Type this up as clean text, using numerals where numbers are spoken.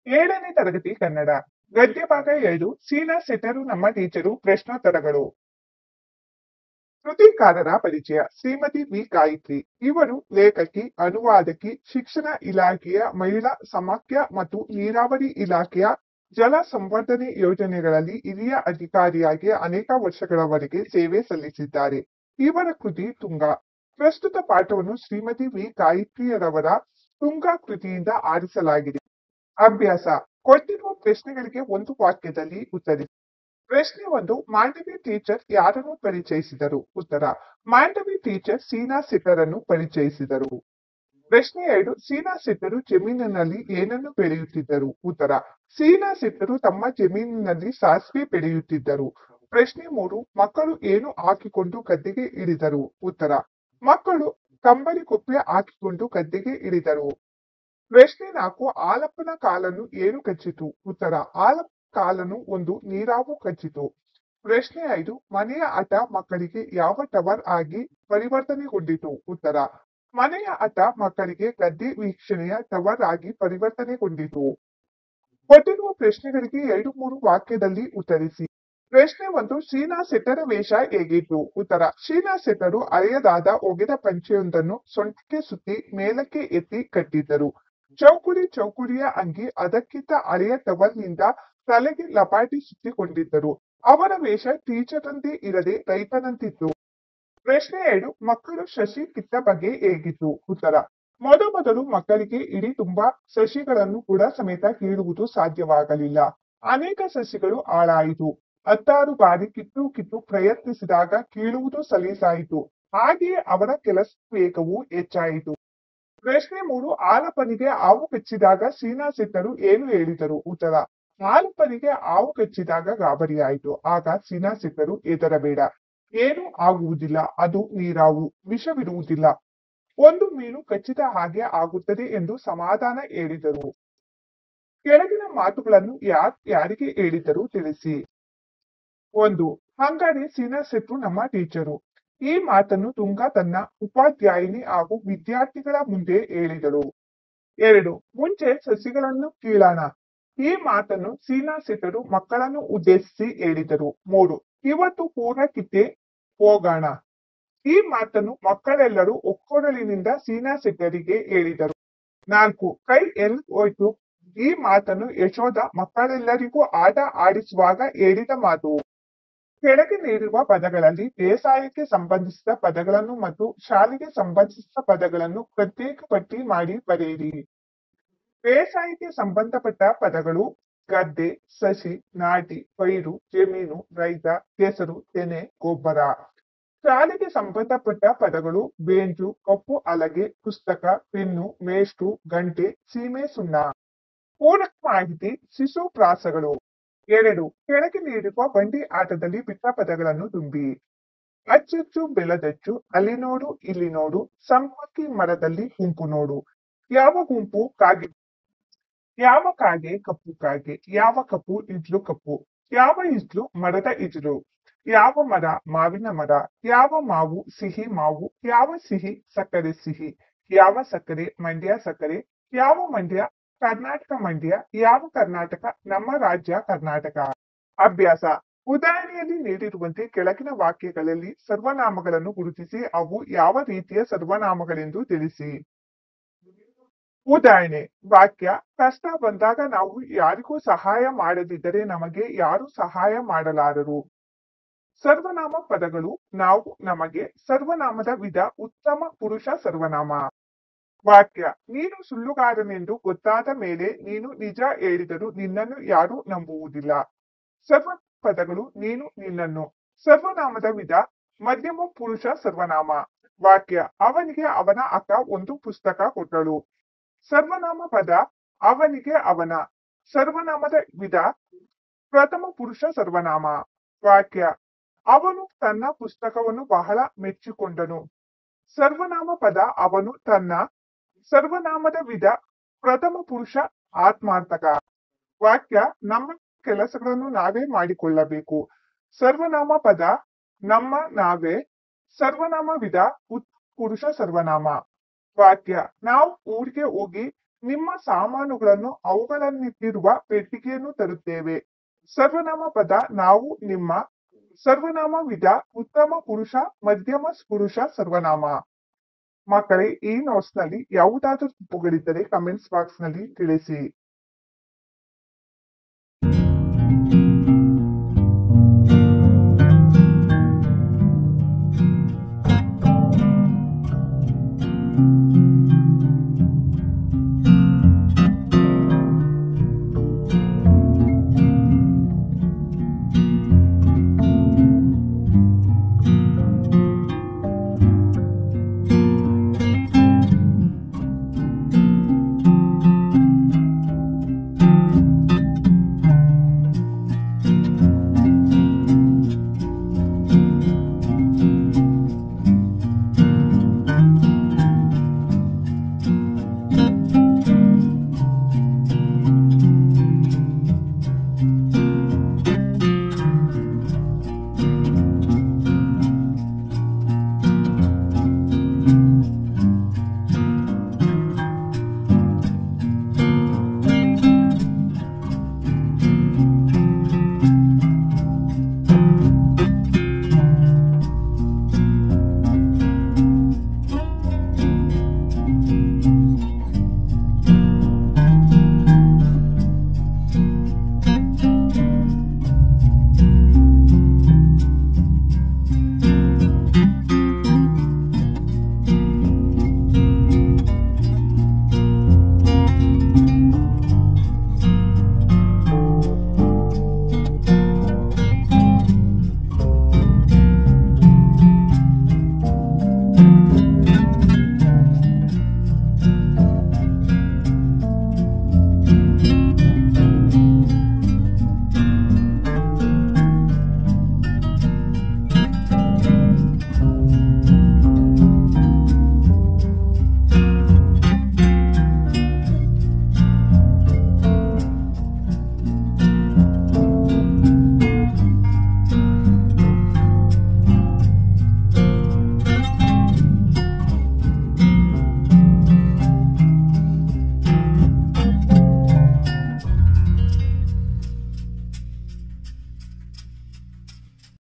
7ನೇ ತರಗತಿ ಕನ್ನಡ ಗದ್ಯ ಭಾಗ 2 ಸೀನಾ ಸೆಟ್ಟರು ನಮ್ಮ ಟೀಚರು ಪ್ರಶ್ನೋತ್ತರಗಳು. ಕೃತಿಕಾರರ ಪರಿಚಯ. ಶ್ರೀಮತಿ ವಿ ಗಾಯತ್ರಿ ಇವರು ಲೇಖಕಿ, ಅನುವಾದಕಿ, ಶಿಕ್ಷಣ ಇಲಾಖೆಯ ಮಹಿಳಾ ಸಮಾಖ್ಯ ಮತ್ತು ನೀರಾವರಿ ಇಲಾಖೆಯ ಜಲ ಸಂವರ್ಧನೆ ಯೋಜನೆಗಳಲ್ಲಿ ಹಿರಿಯ ಅಧಿಕಾರಿಯಾಗಿ ಅನೇಕ ವರ್ಷಗಳವರೆಗೆ ಸೇವೆ ಸಲ್ಲಿಸಿದ್ದಾರೆ. ಇವರ ಕೃತಿ ತುಂಗ. ಪ್ರಸ್ತುತ ಪಾಠವನ್ನು ಶ್ರೀಮತಿ ವಿ ಗಾಯತ್ರಿಯರವರ ತುಂಗ ಕೃತಿಯಿಂದ ಆರಿಸಲಾಗಿದೆ. ಅಭ್ಯಾಸ. ಕೊಟ್ಟಿರುವ ಪ್ರಶ್ನೆಗಳಿಗೆ ಒಂದು ವಾಕ್ಯದಲ್ಲಿ ಉತ್ತರಿಸಿ. ಪ್ರಶ್ನೆ 1. ಮಾಂಡವಿ ಟೀಚರ್ ಯಾರನ್ನು ಪರಿಚಯಿಸಿದರು? ಉತ್ತರ. ಮಾಂಡವಿ ಟೀಚರ್ ಸೀನಾ ಸೆಟ್ಟರನ್ನು ಪರಿಚಯಿಸಿದರು. ಪ್ರಶ್ನೆ 2. ಸೀನಾ ಸೆಟ್ಟರು ಜಮೀನಿನಲ್ಲಿ ಏನನ್ನು ಬೆಳೆಯುತ್ತಿದ್ದರು? ಉತ್ತರ. ಸೀನಾ ಸೆಟ್ಟರು ತಮ್ಮ ಜಮೀನಿನಲ್ಲಿ ಸಾಸಿವೆ ಬೆಳೆಯುತ್ತಿದ್ದರು. ಪ್ರಶ್ನೆ 3. ಮಕ್ಕಳು ಏನು ಹಾಕಿಕೊಂಡು ಗದ್ದೆಗೆ ಇಳಿದರು? ಉತ್ತರ. ಮಕ್ಕಳು ಕಂಬಳಿ ಕೊಪ್ಪೆ ಹಾಕಿಕೊಂಡು ಗದ್ದೆಗೆ ಇಳಿದರು. ಪ್ರಶ್ನೆ 4. ಆಲಪ್ಪನ ಕಾಲನ್ನು ಏನು ಕಚ್ಚಿತು? ಉತ್ತರ. ಆಲಪ್ಪ ಕಾಲನ್ನು ಒಂದು ನೀರಾವು ಕಚ್ಚಿತು. ಪ್ರಶ್ನೆ 5. ಮನೆಯ ಹಠ ಮಕ್ಕಳಿಗೆ ಯಾವ ಟವರ್ ಆಗಿ ಪರಿವರ್ತನೆಗೊಂಡಿತು? ಉತ್ತರ. ಮನೆಯ ಹಠ ಮಕ್ಕಳಿಗೆ ಗದ್ದೆ ವೀಕ್ಷಣೆಯ ಟವರ್ ಆಗಿ ಪರಿವರ್ತನೆಗೊಂಡಿತು. ಕೊಟ್ಟಿರುವ ಪ್ರಶ್ನೆಗಳಿಗೆ 2-3 ವಾಕ್ಯದಲ್ಲಿ ಉತ್ತರಿಸಿ. ಪ್ರಶ್ನೆ 1. ಶೀನಾ ಸೆಟ್ಟರ ವೇಷ ಹೇಗಿತ್ತು? ಉತ್ತರ. ಶೀನಾ ಸೆಟ್ಟರು ಹಳೆಯದಾದ ಒಗೆದ ಪಂಚೆಯೊಂದನ್ನು ಸೊಂಟಕ್ಕೆ ಸುತ್ತಿ ಮೇಲಕ್ಕೆ ಎತ್ತಿ ಕಟ್ಟಿದ್ದರು. ಚೌಕುಡಿಯ ಅಂಗಿ, ಅದಕ್ಕಿಂತ ಹಳೆಯ ಟವಲ್ನಿಂದ ತಲೆಗೆ ಲಪಾಟಿ ಸುತ್ತಿಕೊಂಡಿದ್ದರು. ಅವರ ವೇಷ ಟೀಚರ್ನಂತೆ ಇರದೆ ರೈತನಂತಿತ್ತು. ಪ್ರಶ್ನೆ 2. ಮಕ್ಕಳು ಸಸಿ ಕಿತ್ತ ಬಗೆ ಹೇಗಿತ್ತು? ಉತ್ತರ. ಮೊದಲು ಮಕ್ಕಳಿಗೆ ಇಡೀ ತುಂಬಾ ಸಸಿಗಳನ್ನು ಬುಡ ಸಮೇತ ಕೀಳುವುದು ಸಾಧ್ಯವಾಗಲಿಲ್ಲ. ಅನೇಕ ಸಸಿಗಳು ಹಾಳಾಯಿತು. 10 ಬಾರಿ ಕಿತ್ತು ಪ್ರಯತ್ನಿಸಿದಾಗ ಕೀಳುವುದು ಸಲೀಸಾಯಿತು. ಹಾಗೆಯೇ ಅವರ ಕೆಲಸ ವೇಗವೂ ಹೆಚ್ಚಾಯಿತು. ಪ್ರಶ್ನೆ 3. ಆಲಪ್ಪನಿಗೆ ಹಾವು ಕಚ್ಚಿದಾಗ ಸೀನಾ ಸೆಟ್ಟರು ಏನು ಹೇಳಿದರು? ಉತ್ತರ. ಆಲಪ್ಪನಿಗೆ ಹಾವು ಕಚ್ಚಿದಾಗ ಗಾಬರಿಯಾಯಿತು. ಆಗ ಸೀನಾ ಸೆಟ್ಟರು ಹೆದರಬೇಡ, ಏನೂ ಆಗುವುದಿಲ್ಲ, ಅದು ನೀರಾವು, ವಿಷವಿರುವುದಿಲ್ಲ. ಒಂದು ಮೀನು ಕಚ್ಚಿದ ಹಾಗೆ ಆಗುತ್ತದೆ ಎಂದು ಸಮಾಧಾನ ಹೇಳಿದರು. ಕೆಳಗಿನ ಮಾತುಗಳನ್ನು ಯಾರಿಗೆ ಹೇಳಿದರು ತಿಳಿಸಿ. 1. ಹಂಗಾರೆ ಸೀನಾ ಸೆಟ್ರು ನಮ್ಮ ಟೀಚರು. ಈ ಮಾತನ್ನು ತುಂಗ ತನ್ನ ಉಪಾಧ್ಯಾಯಿನಿ ಹಾಗೂ ವಿದ್ಯಾರ್ಥಿಗಳ ಮುಂದೆ ಹೇಳಿದಳು. 2. ಮುಂಚೆ ಸಸಿಗಳನ್ನು ಕೀಳೋಣ. ಈ ಮಾತನ್ನು ಸೀನಾ ಸೆಟ್ಟರು ಮಕ್ಕಳನ್ನು ಉದ್ದೇಶಿಸಿ ಹೇಳಿದರು. 3. ಇವತ್ತು ಪೂರ್ಣ ಕಿತ್ತೆ ಹೋಗೋಣ. ಈ ಮಾತನ್ನು ಮಕ್ಕಳೆಲ್ಲರೂ ಒಕ್ಕೊರಲಿನಿಂದ ಸೀನಾ ಸೆಟ್ಟರಿಗೆ ಹೇಳಿದರು. 4. ಕೈ ಎಲ್ಲಿ ಹೋಯ್ತು? ಈ ಮಾತನ್ನು ಯಶೋಧ ಮಕ್ಕಳೆಲ್ಲರಿಗೂ ಆಟ ಆಡಿಸುವಾಗ ಹೇಳಿದ ಮಾತು. ಕೆಳಗೆ ನೀಡಿರುವ ಪದಗಳಲ್ಲಿ ಬೇಸಾಯಕ್ಕೆ ಸಂಬಂಧಿಸಿದ ಪದಗಳನ್ನು ಮತ್ತು ಶಾಲೆಗೆ ಸಂಬಂಧಿಸಿದ ಪದಗಳನ್ನು ಪ್ರತ್ಯೇಕ ಪಟ್ಟಿ ಮಾಡಿ ಬರೆಯಿರಿ. ಬೇಸಾಯಕ್ಕೆ ಸಂಬಂಧಪಟ್ಟ ಪದಗಳು ಗದ್ದೆ, ಸಸಿ, ನಾಟಿ, ಪೈರು, ಜಮೀನು, ರೈತ, ಕೆಸರು, ತೆನೆ, ಗೊಬ್ಬರ. ಶಾಲೆಗೆ ಸಂಬಂಧಪಟ್ಟ ಪದಗಳು ಬೇಂಚು, ಕಪ್ಪು ಹಲಗೆ, ಪುಸ್ತಕ, ಪೆನ್ನು, ಮೇಷ್ಟ್ರು, ಗಂಟೆ, ಸೀಮೆ ಸುಣ್ಣ. ಪೂರಕ ಮಾಹಿತಿ ಶಿಶುಪ್ರಾಸಗಳು. 2. ಕೆಳಗೆ ನೀಡಿರುವ ಬಂಡಿ ಆಟದಲ್ಲಿ ಬಿಟ್ಟ ಪದಗಳನ್ನು ತುಂಬಿ. ಅಚ್ಚಚ್ಚು ಬೆಳೆದಚ್ಚು, ಅಲ್ಲಿ ನೋಡು ಇಲ್ಲಿ ನೋಡು, ಸಂಪಂಗಿ ಮರದಲ್ಲಿ ಗುಂಪು ನೋಡು. ಯಾವ ಗುಂಪು? ಕಾಗೆ. ಯಾವ ಕಾಗೆ? ಕಪ್ಪು ಕಾಗೆ. ಯಾವ ಕಪ್ಪು? ಇಜ್ಲು ಕಪ್ಪು. ಯಾವ ಇಜ್ಲು? ಮರದ ಇಜ್ಲು. ಯಾವ ಮರ? ಮಾವಿನ ಮರ. ಯಾವ ಮಾವು? ಸಿಹಿ ಮಾವು. ಯಾವ ಸಿಹಿ? ಸಕ್ಕರೆ ಸಿಹಿ. ಯಾವ ಸಕ್ಕರೆ? ಮಂಡ್ಯ ಸಕ್ಕರೆ. ಯಾವ ಮಂಡ್ಯ? ಕರ್ನಾಟಕ ಮಂಡ್ಯ. ಯಾವ ಕರ್ನಾಟಕ? ನಮ್ಮ ರಾಜ್ಯ ಕರ್ನಾಟಕ. ಅಭ್ಯಾಸ. ಉದಾಹರಣೆಯಲ್ಲಿ ನೀಡಿರುವಂತೆ ಕೆಳಗಿನ ವಾಕ್ಯಗಳಲ್ಲಿ ಸರ್ವನಾಮಗಳನ್ನು ಗುರುತಿಸಿ ಅವು ಯಾವ ರೀತಿಯ ಸರ್ವನಾಮಗಳೆಂದು ತಿಳಿಸಿ. ಉದಾಹರಣೆ. ವಾಕ್ಯ. ಕಷ್ಟ ಬಂದಾಗ ನಾವು ಯಾರಿಗೂ ಸಹಾಯ ಮಾಡದಿದ್ದರೆ ನಮಗೆ ಯಾರು ಸಹಾಯ ಮಾಡಲಾರರು. ಸರ್ವನಾಮ ಪದಗಳು ನಾವು, ನಮಗೆ. ಸರ್ವನಾಮದ ವಿಧ ಉತ್ತಮ ಪುರುಷ ಸರ್ವನಾಮ. ವಾಕ್ಯ. ನೀನು ಸುಳ್ಳುಗಾರನೆಂದು ಗೊತ್ತಾದ ಮೇಲೆ ನೀನು ನಿಜ ಹೇಳಿದರೂ ನಿನ್ನನ್ನು ಯಾರೂ ನಂಬುವುದಿಲ್ಲ. ಸರ್ವ ಪದಗಳು ನೀನು, ನಿನ್ನನ್ನು. ಸರ್ವನಾಮದ ವಿಧ ಮಧ್ಯಮ ಪುರುಷ ಸರ್ವನಾಮ. ವಾಕ್ಯ. ಅವನಿಗೆ ಅವನ ಅಕ್ಕ ಒಂದು ಪುಸ್ತಕ ಕೊಟ್ಟಳು. ಸರ್ವನಾಮ ಪದ ಅವನಿಗೆ ಅವನ. ಸರ್ವನಾಮದ ವಿಧ ಪ್ರಥಮ ಪುರುಷ ಸರ್ವನಾಮ. ವಾಕ್ಯ. ಅವನು ತನ್ನ ಪುಸ್ತಕವನ್ನು ಬಹಳ ಮೆಚ್ಚಿಕೊಂಡನು. ಸರ್ವನಾಮ ಪದ ಅವನು ತನ್ನ. ಸರ್ವನಾಮದ ವಿಧ ಪ್ರಥಮ ಪುರುಷ ಆತ್ಮಾರ್ಥಕ. ವಾಕ್ಯ. ನಮ್ಮ ಕೆಲಸಗಳನ್ನು ನಾವೇ ಮಾಡಿಕೊಳ್ಳಬೇಕು. ಸರ್ವನಾಮ ಪದ ನಮ್ಮ, ನಾವೇ. ಸರ್ವನಾಮ ವಿಧ ಪುರುಷ ಸರ್ವನಾಮ. ವಾಕ್ಯ. ನಾವು ಊರಿಗೆ ಹೋಗಿ ನಿಮ್ಮ ಸಾಮಾನುಗಳನ್ನು ಅವುಗಳನ್ನಿಟ್ಟಿರುವ ಪೆಟ್ಟಿಗೆಯನ್ನು ತರುತ್ತೇವೆ. ಸರ್ವನಾಮ ಪದ ನಾವು ನಿಮ್ಮ ಸರ್ವನಾಮ ವಿಧ ಉತ್ತಮ ಪುರುಷ ಮಧ್ಯಮ ಪುರುಷ ಸರ್ವನಾಮ. ಮಕ್ಕಳೇ, ಈ ನೋಟ್ಸ್ ನಲ್ಲಿ ಯಾವುದಾದರೂ ತಪ್ಪುಗಳಿದ್ದರೆ ಕಮೆಂಟ್ಸ್ ಬಾಕ್ಸ್ ನಲ್ಲಿ ತಿಳಿಸಿ.